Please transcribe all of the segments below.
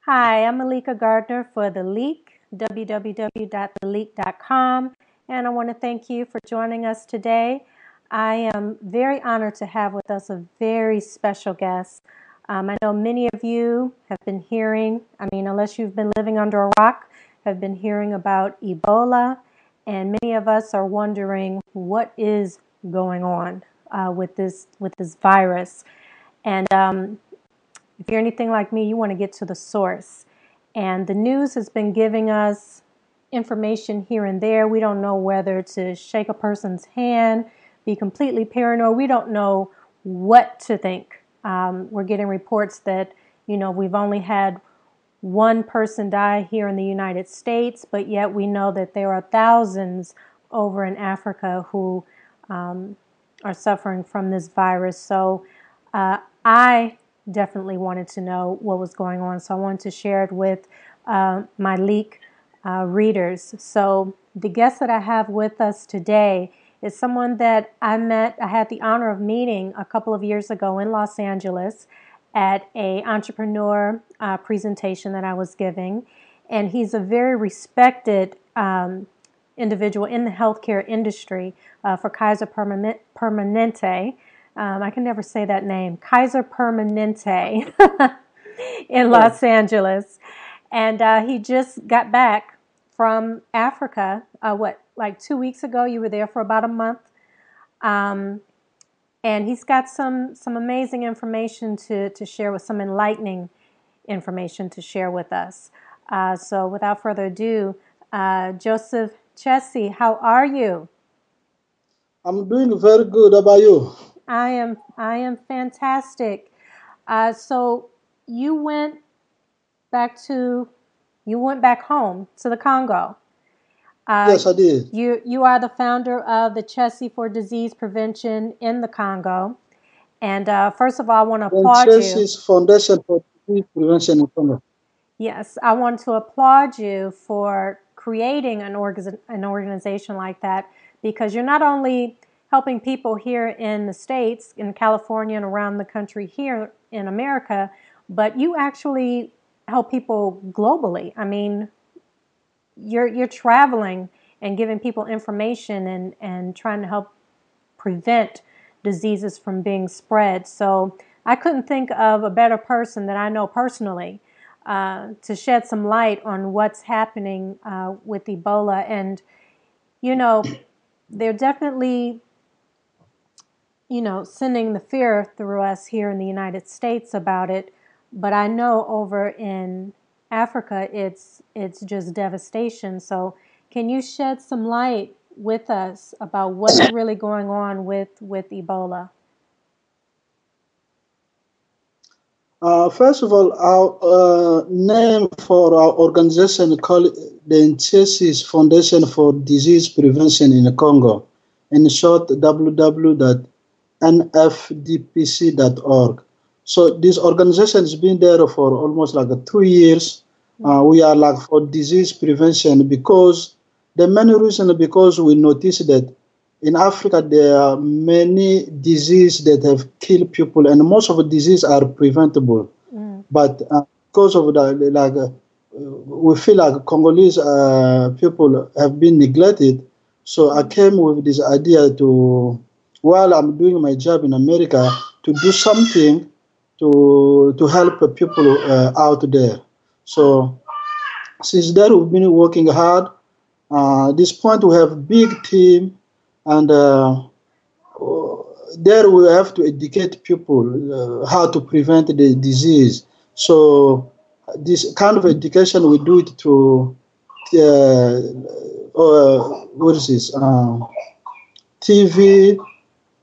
Hi, I'm Meleika Gardner for The Leak, www.theleak.com, and I want to thank you for joining us today. I am very honored to have with us a very special guest. I know many of you have been hearing, unless you've been living under a rock, have been hearing about Ebola, and many of us are wondering what is going on with this virus. And if you're anything like me, you want to get to the source. And the news has been giving us information here and there. We don't know whether to shake a person's hand, be completely paranoid. We don't know what to think. We're getting reports that, we've only had one person die here in the United States, but yet we know that there are thousands over in Africa who are suffering from this virus. So I definitely wanted to know what was going on, so I wanted to share it with my Leak readers. So the guest that I have with us today is someone that I had the honor of meeting a couple of years ago in Los Angeles at a entrepreneur presentation that I was giving, and he's a very respected individual in the healthcare industry for Kaiser Permanente. I can never say that name, Kaiser Permanente in Los Angeles. And he just got back from Africa, like 2 weeks ago? You were there for about a month. And he's got some amazing information to share with, some enlightening information to share with us. So without further ado, Joseph Nsiesi, how are you? I'm doing very good. How about you? I am fantastic. So you went back home to the Congo. Yes, I did. You are the founder of the Nsiesi for Disease Prevention in the Congo. And first of all, I want to applaud you. Nsiesi's Foundation for Disease Prevention in Congo. Yes, I want to applaud you for creating an organization like that, because you're not only helping people here in the States, in California, and around the country here in America, but you actually help people globally. I mean, you're traveling and giving people information and trying to help prevent diseases from being spread. So I couldn't think of a better person that I know personally to shed some light on what's happening with Ebola. And, they're definitely, sending the fear through us here in the United States about it. But I know over in Africa, it's just devastation. So can you shed some light with us about what's really going on with Ebola? First of all, our name for our organization called the Nsiesi's Foundation for Disease Prevention in the Congo. In short, www.nfdpc.org. So this organization has been there for almost like 2 years. We are like for disease prevention because the main reason because we noticed that in Africa there are many diseases that have killed people, and most of the diseases are preventable. But because of we feel like Congolese people have been neglected. So I came with this idea to, while I'm doing my job in America, to do something to help people out there. So since then we've been working hard. At this point we have big team, and there we have to educate people how to prevent the disease. So this kind of education we do it through what is this? TV,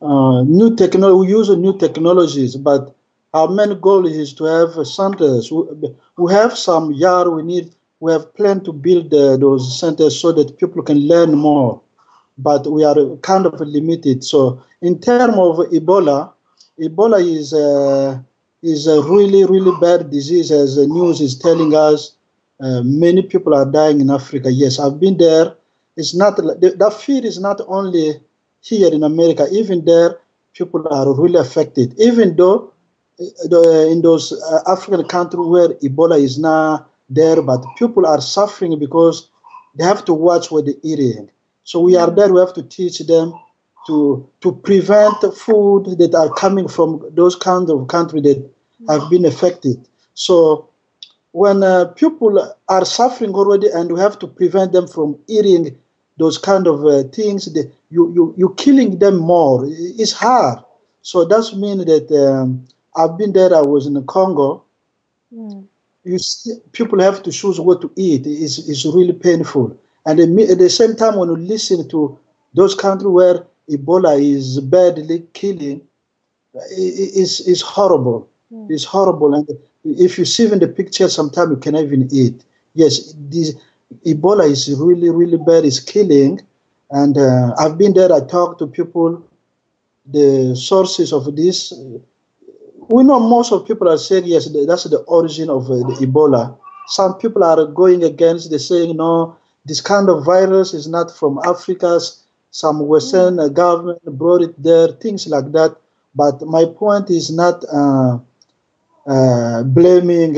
new technology. We use new technologies, but our main goal is to have centers. We have some yard. We have planned to build those centers so that people can learn more, but we are kind of limited. So in terms of Ebola is a really, really bad disease, as the news is telling us. Many people are dying in Africa. Yes, I've been there. It's not that fear is not only here in America. Even there, people are really affected. Even though in those African countries where Ebola is now there, but people are suffering because they have to watch what they're eating. So we are there. We have to teach them to prevent food that are coming from those kind of countries that have been affected. So when people are suffering already, and we have to prevent them from eating those kind of things, you're killing them more. It's hard. So that's mean that I've been there. I was in the Congo. You see, people have to choose what to eat. It's really painful. And at the same time, when you listen to those countries where Ebola is badly killing, it's horrible. It's horrible. And if you see in the picture, sometimes you cannot even eat. Yes, this Ebola is really, really bad. It's killing. And I've been there. I talked to people, the sources of this. We know most of people are saying, yes, that's the origin of the Ebola. Some people are going against, they're saying, no, this kind of virus is not from Africa. Some Western government brought it there, things like that. But my point is not blaming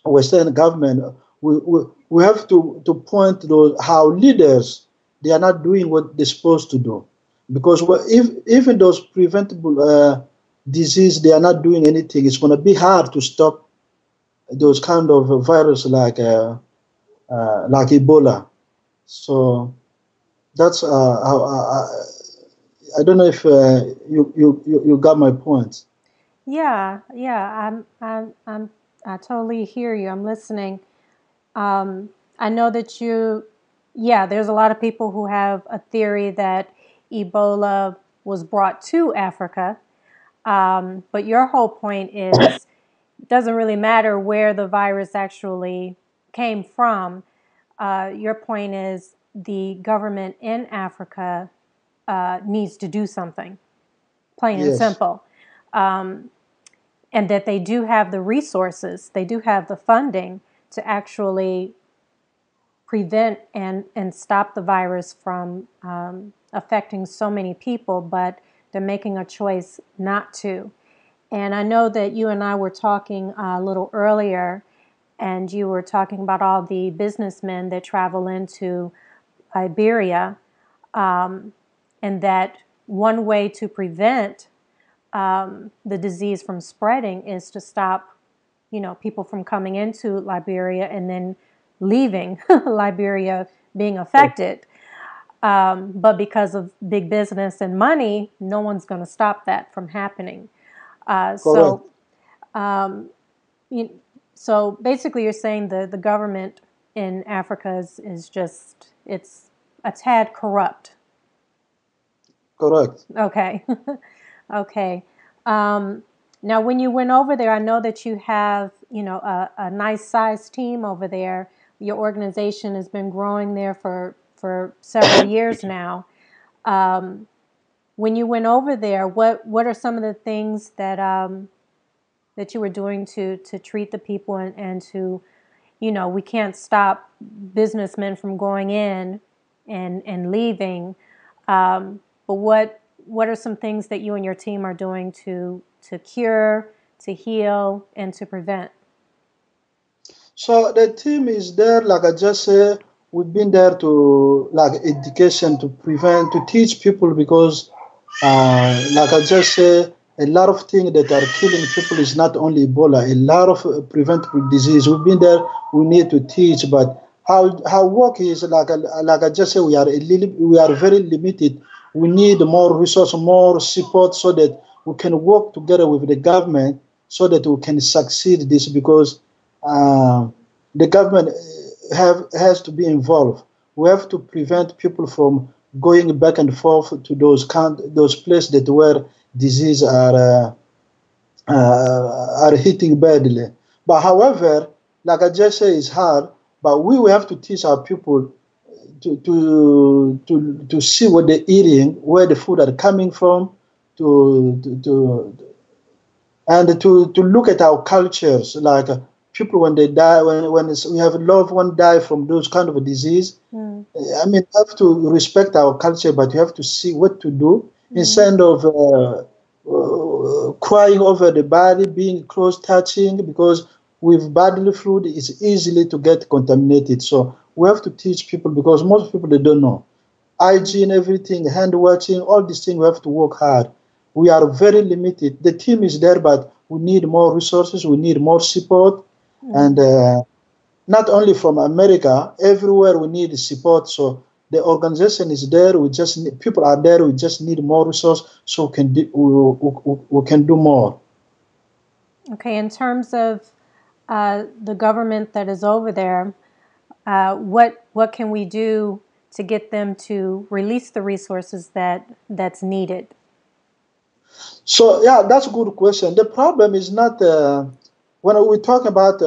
Western government. We have to point to how leaders, they are not doing what they're supposed to do. Because if even those preventable disease, they are not doing anything, it's going to be hard to stop those kind of virus like Ebola. So that's how I don't know if you got my point. Yeah, I totally hear you. I'm listening. I know that there's a lot of people who have a theory that Ebola was brought to Africa. But your whole point is it doesn't really matter where the virus actually came from. Your point is the government in Africa needs to do something, plain and simple. And that they do have the resources, they do have the funding to actually prevent and stop the virus from affecting so many people, but they're making a choice not to. And I know that you and I were talking a little earlier, and you were talking about all the businessmen that travel into Liberia, and that one way to prevent the disease from spreading is to stop, people from coming into Liberia and then leaving Liberia being affected. But because of big business and money, no one's going to stop that from happening. So basically you're saying the government in Africa is just, it's a tad corrupt. Correct. Okay. Okay. Now, when you went over there, I know that you have, a nice sized team over there. Your organization has been growing there for several years now. When you went over there, what are some of the things that that you were doing to treat the people and to, we can't stop businessmen from going in and leaving, but what are some things that you and your team are doing to cure, to heal, and to prevent? So the team is there, like I just said, we've been there to education, to prevent, to teach people, because like I just said, a lot of things that are killing people is not only Ebola, a lot of preventable disease. We've been there, we need to teach, but how work is, like I just said, we are very limited. We need more resource, more support, so that we can work together with the government so that we can succeed this, because the government has to be involved. We have to prevent people from going back and forth to those places that where disease are hitting badly. But however, like I just say, it's hard. But we will have to teach our people to see what they're eating, where the food are coming from, and to look at our cultures, like people when they die, when we have a loved one die from those kind of a disease. I mean, you have to respect our culture, but you have to see what to do instead of crying over the body, being close touching, because with bodily fluid it's easily to get contaminated. So we have to teach people, because most people they don't know. Hygiene, everything, hand washing, all these things we have to work hard. We are very limited. The team is there, but we need more resources, we need more support, and not only from America, everywhere we need support. So the organization is there. We just need, people are there. We just need more resources so we can do more. Okay, in terms of the government that is over there, what can we do to get them to release the resources that's needed? So yeah, that's a good question. The problem is not when we talk about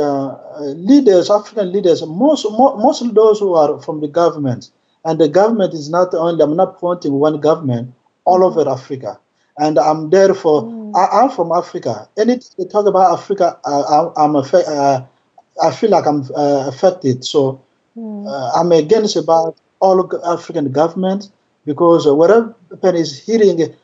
leaders, African leaders. Most of those who are from the government, and the government is not only. I'm not pointing one government all over Africa, and I'm there for. I'm from Africa. Anything they talk about Africa, I feel like I'm affected. So I'm against about all African governments, because whatever is hearing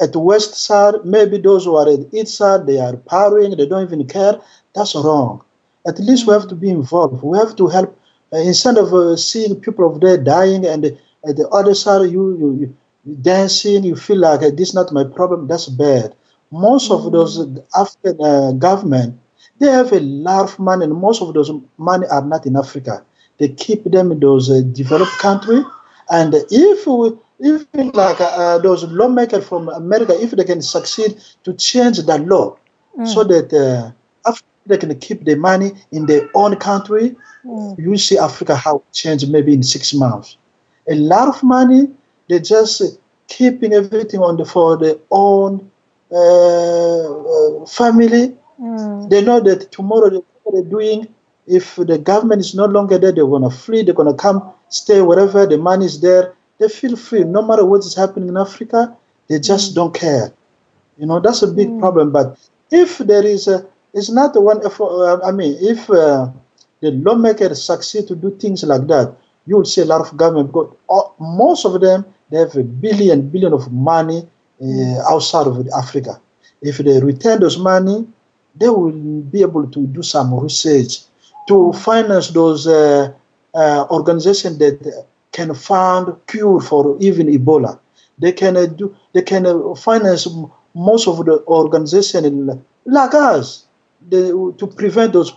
at the west side, maybe those who are at the east side, they are powering, they don't even care. That's wrong. At least we have to be involved. We have to help. Instead of seeing people over there dying, and at the other side you dancing, you feel like this is not my problem. That's bad. Most of those African government, they have a lot of money, and most of those money are not in Africa. They keep them in those developed countries. And if like those lawmakers from America, if they can succeed to change the law so that Africa they can keep the money in their own country, you see Africa how it change maybe in 6 months. A lot of money, they just keeping everything for their own family. They know that tomorrow what they're doing, if the government is no longer there, they're going to flee, they're going to come, stay wherever the money is there. They feel free. No matter what is happening in Africa, they just don't care. That's a big problem. But if there is it's not the one, if the lawmakers succeed to do things like that, you will see a lot of government, because most of them, they have a billion of money outside of Africa. If they return those money, they will be able to do some research to finance those organizations that can find cure for even Ebola. They can finance most of the organizations like us to prevent those.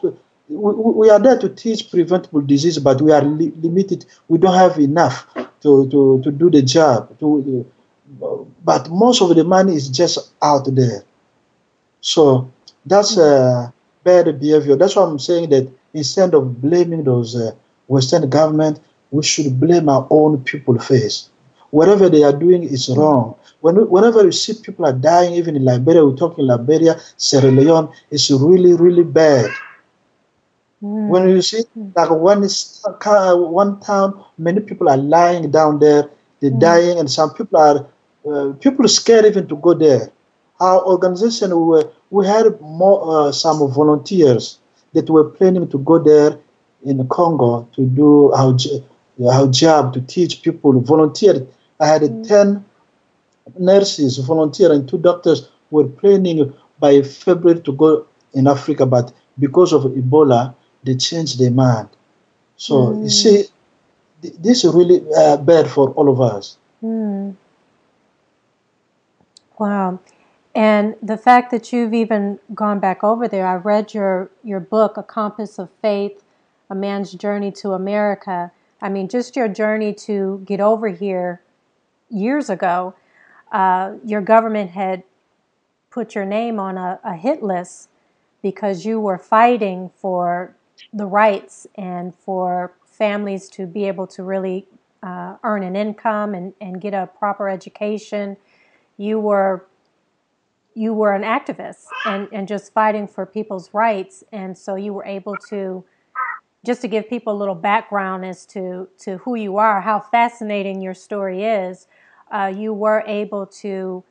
We are there to teach preventable disease, but we are limited. We don't have enough to do the job. But most of the money is just out there. So that's bad behavior. That's why I'm saying that instead of blaming those Western government, we should blame our own people first. Whatever they are doing is wrong. Whenever you see people are dying, even in Liberia, we're talking Liberia, Sierra Leone, it's really, really bad. When you see like one town, many people are lying down there, they're dying, and some people are scared even to go there. Our organization, we had some volunteers that were planning to go there in Congo to do our job, to teach people, volunteered. I had 10 nurses volunteer and 2 doctors were planning by February to go in Africa, but because of Ebola, they changed their mind. So you see, this is really bad for all of us. Wow. And the fact that you've even gone back over there, I read your book, A Compass of Faith, A Man's Journey to America. I mean, just your journey to get over here years ago, your government had put your name on a hit list because you were fighting for the rights and for families to be able to really earn an income and get a proper education. You were an activist and just fighting for people's rights. And so you were able to, just to give people a little background as to who you are, how fascinating your story is, you were able to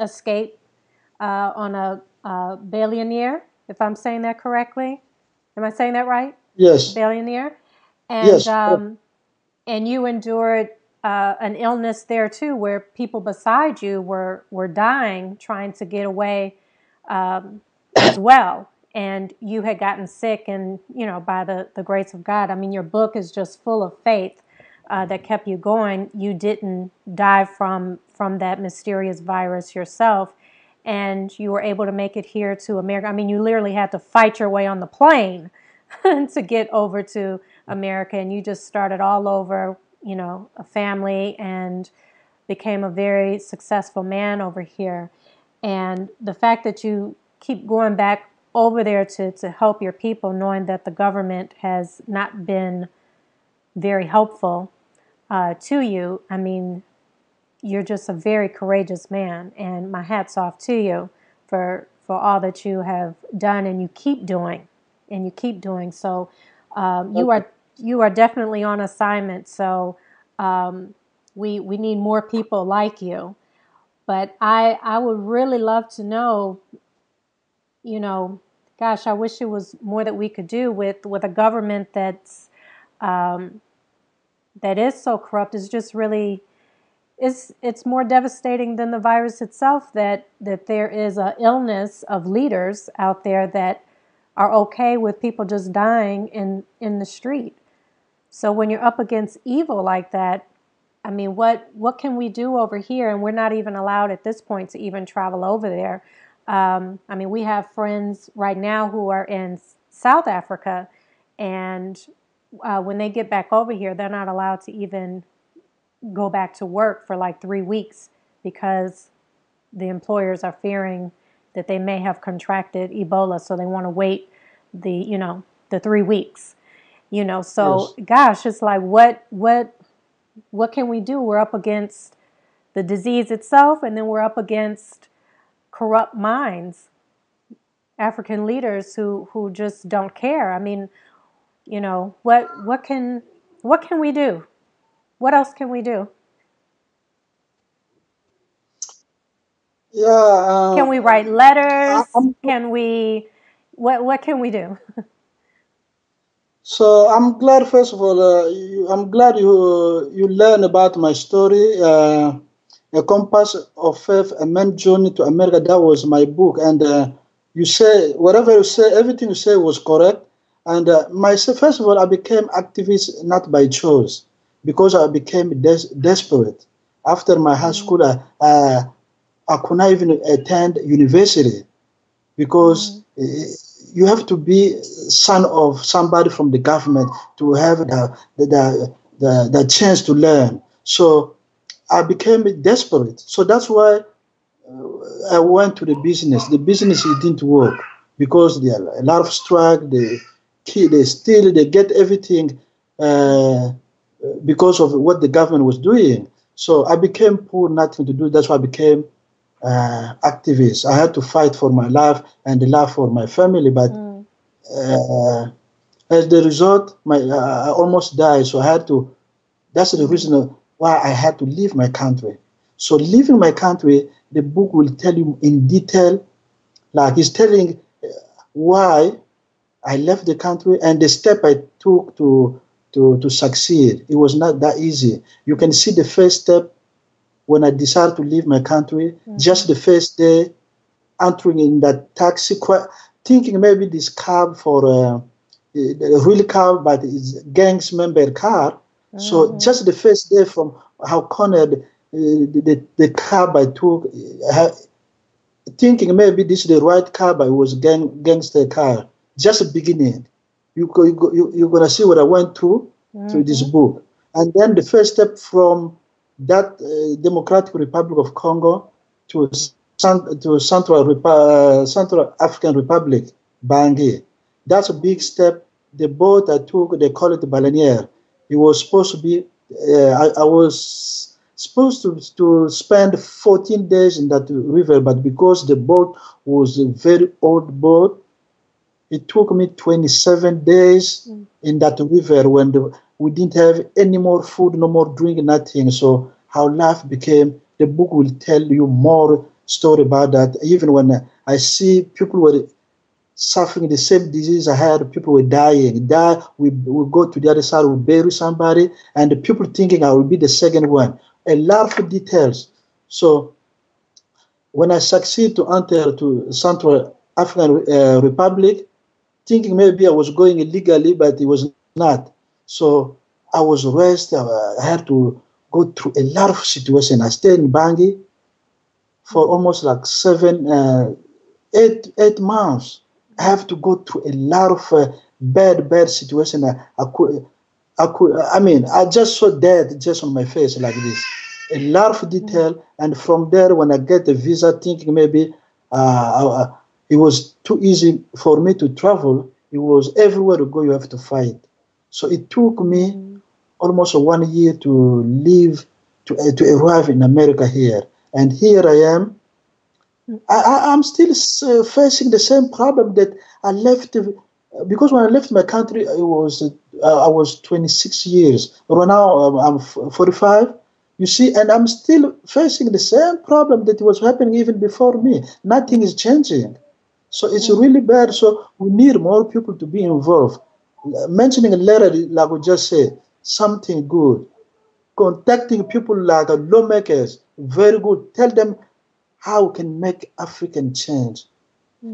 escape on a billionaire, if I'm saying that correctly. Am I saying that right? Yes. Billionaire. And Yes. and you endured an illness there too, where people beside you were dying, trying to get away as well. And you had gotten sick, and by the grace of God, I mean, your book is just full of faith that kept you going. You didn't die from that mysterious virus yourself, and you were able to make it here to America. I mean, you literally had to fight your way on the plane to get over to America, and you just started all over, a family, and became a very successful man over here. And the fact that you keep going back over there to help your people, knowing that the government has not been very helpful to you, I mean, you're just a very courageous man, and my hat's off to you for all that you have done, and you keep doing, So you are definitely on assignment. So we need more people like you. But I would really love to know, gosh, I wish it was more that we could do with a government that is so corrupt. Is just really, it's more devastating than the virus itself, that there is an illness of leaders out there that are okay with people just dying in the street. So when you're up against evil like that, I mean, what can we do over here? And we're not even allowed at this point to even travel over there. I mean, we have friends right now who are in South Africa, and when they get back over here, they're not allowed to even go back to work for like 3 weeks, because the employers are fearing that they may have contracted Ebola, so they want to wait the 3 weeks. So yes. Gosh, it's like what can we do? We're up against the disease itself, and then we're up against corrupt minds, African leaders who just don't care. I mean, what can we do? What else can we do? Yeah. Can we write letters? Can we? What can we do? So I'm glad, first of all, I'm glad you learn about my story, A Compass of Faith, A Man's Journey to America. That was my book. And you say, whatever you say, everything you say was correct. And first of all, I became activist not by choice, because I became desperate. After my high school, I could not even attend university, because you have to be son of somebody from the government to have the chance to learn. So I became desperate. So that's why I went to the business. The business, it didn't work, because there are a lot of strike. They steal, they get everything because of what the government was doing. So I became poor, nothing to do. That's why I became activist. I had to fight for my life and the life for my family, but as the result, I almost died. So I had to. That's the reason why I had to leave my country. So leaving my country, the book will tell you in detail, like it's telling why I left the country and the step I took to succeed. It was not that easy. You can see the first step. When I decided to leave my country, just the first day, entering in that taxi, thinking maybe this cab for a real car, but it's gangs member car. So just the first day, from how cornered the cab I took, thinking maybe this is the right car, but it was gangster car. Just the beginning. You're gonna see what I went through this book, and then the first step from that Democratic Republic of Congo to Central African Republic, Bangui. That's a big step. The boat I took, they call it the baleiniere. It was supposed to be, I was supposed to spend 14 days in that river, but because the boat was a very old boat, it took me 27 days in that river when we didn't have any more food, no more drink, nothing. So how life became, the book will tell you more story about that. Even when I see people were suffering the same disease I had. People were dying. We go to the other side, we bury somebody, and the people thinking I will be the second one. A lot of details. So when I succeed to enter to Central African Republic, thinking maybe I was going illegally, but it was not. So I was raised. I had to go through a lot of situations. I stayed in Bangui for almost like 8 months. I have to go through a lot of bad situation. I just saw death just on my face like this. A lot of detail, and from there, when I get the visa, thinking maybe it was too easy for me to travel. It was everywhere to go, you have to fight. So it took me almost 1 year to leave, to arrive in America here. And here I am. I'm still facing the same problem that I left, because when I left my country, I was 26 years. Right now I'm 45. You see, and I'm still facing the same problem that was happening even before me. Nothing is changing. So it's really bad. So we need more people to be involved. Mentioning a letter, like we just said, something good. Contacting people like lawmakers, very good. Tell them how we can make African change.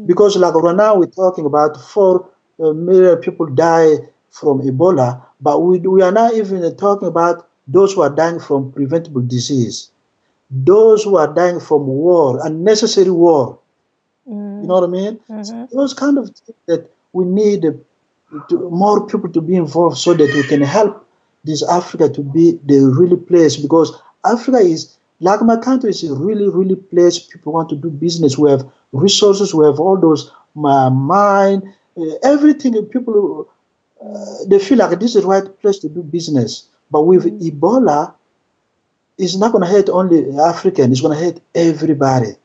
Because like right now we're talking about 4 million people die from Ebola, but we are not even talking about those who are dying from preventable disease, those who are dying from war, unnecessary war. You know what I mean? So those kind of things that we need more people to be involved so that we can help this Africa to be the really place, because Africa is, like my country, is a really, really place people want to do business. We have resources, we have all those mine, everything. People, they feel like this is the right place to do business. But with Ebola, it's not going to hurt only African, it's going to hurt everybody.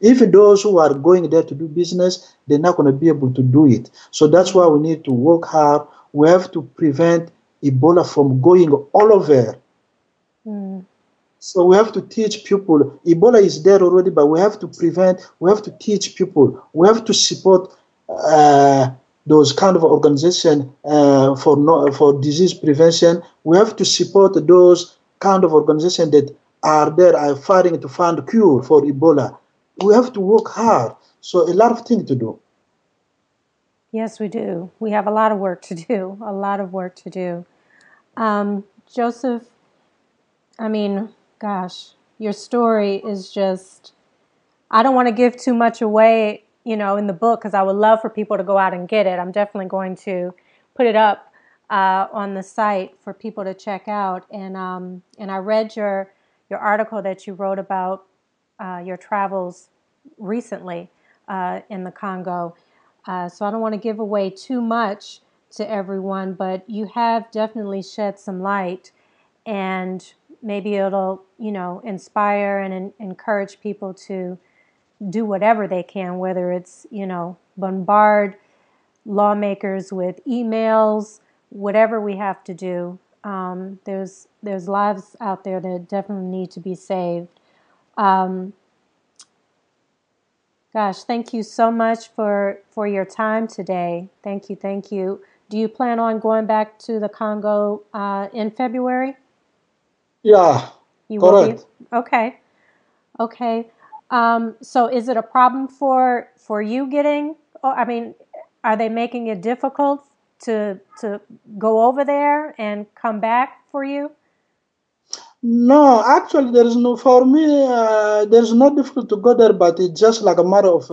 Even those who are going there to do business, they're not going to be able to do it. So that's why we need to work hard. We have to prevent Ebola from going all over. So we have to teach people. Ebola is there already, but we have to prevent, we have to teach people. We have to support those kind of organizations for disease prevention. We have to support those kind of organizations that are there, are fighting to find a cure for Ebola. We have to work hard. So a lot of things to do. Yes, we do. We have a lot of work to do, a lot of work to do. Joseph, I mean, gosh, your story is just, I don't want to give too much away, in the book, because I would love for people to go out and get it. I'm definitely going to put it up on the site for people to check out. And I read your article that you wrote about your travels recently in the Congo. So I don't want to give away too much to everyone, but you have definitely shed some light, and maybe it'll, inspire and encourage people to do whatever they can, whether it's, bombard lawmakers with emails, whatever we have to do. There's lives out there that definitely need to be saved. Gosh, thank you so much for your time today. Thank you. Do you plan on going back to the Congo in February? Yeah, you correct. Will be? Okay. So is it a problem for you getting? Are they making it difficult to go over there and come back for you? No, actually, there is no, for me, there's no difficult to go there, but it's just like a matter of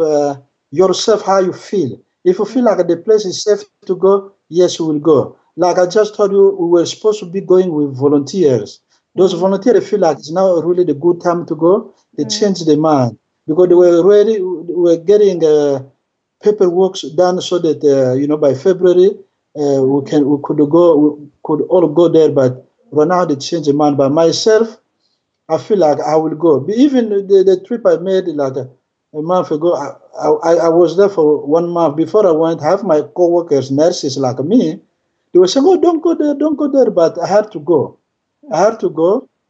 yourself, how you feel. If you feel like the place is safe to go, yes, you will go. Like I just told you, we were supposed to be going with volunteers. Those volunteers feel like it's now really the good time to go. They changed their mind because they were ready. We were getting paperwork done so that by February we could all go there. But right now they changed their mind. By myself, I feel like I will go. Even the trip I made like a month ago, I was there for 1 month. Before I went, half my co-workers, nurses like me, they were saying, "Oh, don't go there." But I had to go.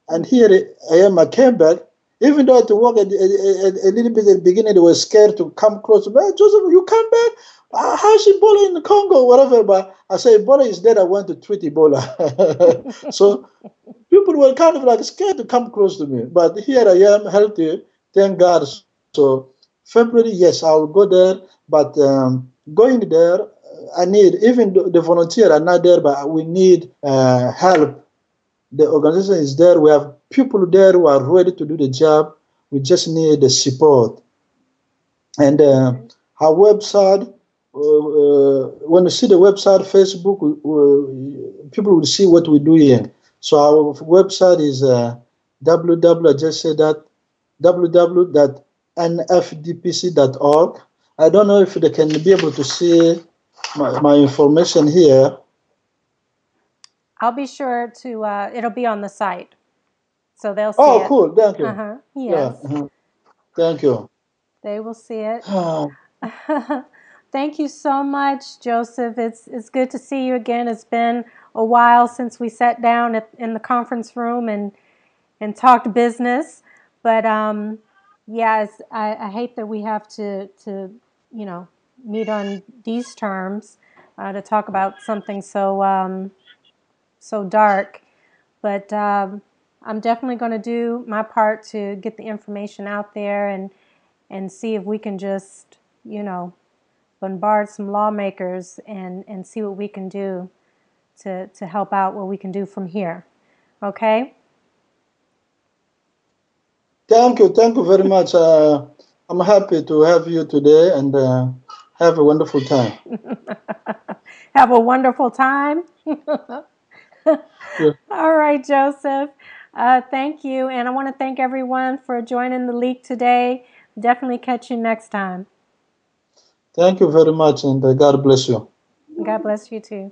And here I am. I came back. Even though I had to work a little bit at the beginning, they were scared to come close. But Joseph, you come back? how's Ebola in the Congo, whatever. But I say Ebola is dead. I want to treat Ebola. So people were kind of like scared to come close to me. But here I am, healthy, thank God. So February, yes, I'll go there. But going there, I need, even the volunteer are not there, but we need help. The organization is there. We have people there who are ready to do the job. We just need the support. And our website, when you see the website, Facebook, people will see what we do here. So our website is www. I just said that www.nfdpc.org. I don't know if they can be able to see my information here. I'll be sure to, it'll be on the site. So they'll see Oh, it. cool. Thank you. Yes. Yeah. Thank you. They will see it. Thank you so much, Joseph. It's good to see you again. It's been a while since we sat down in the conference room and talked business. But yes, I hate that we have to meet on these terms to talk about something so so dark. But I'm definitely going to do my part to get the information out there and see if we can just, bombard some lawmakers and see what we can do to help out what we can do from here. Okay? Thank you very much. I'm happy to have you today and have a wonderful time. Have a wonderful time. Yeah. All right, Joseph. Thank you. And I want to thank everyone for joining the Leik today. Definitely catch you next time. Thank you very much, and God bless you. God bless you too.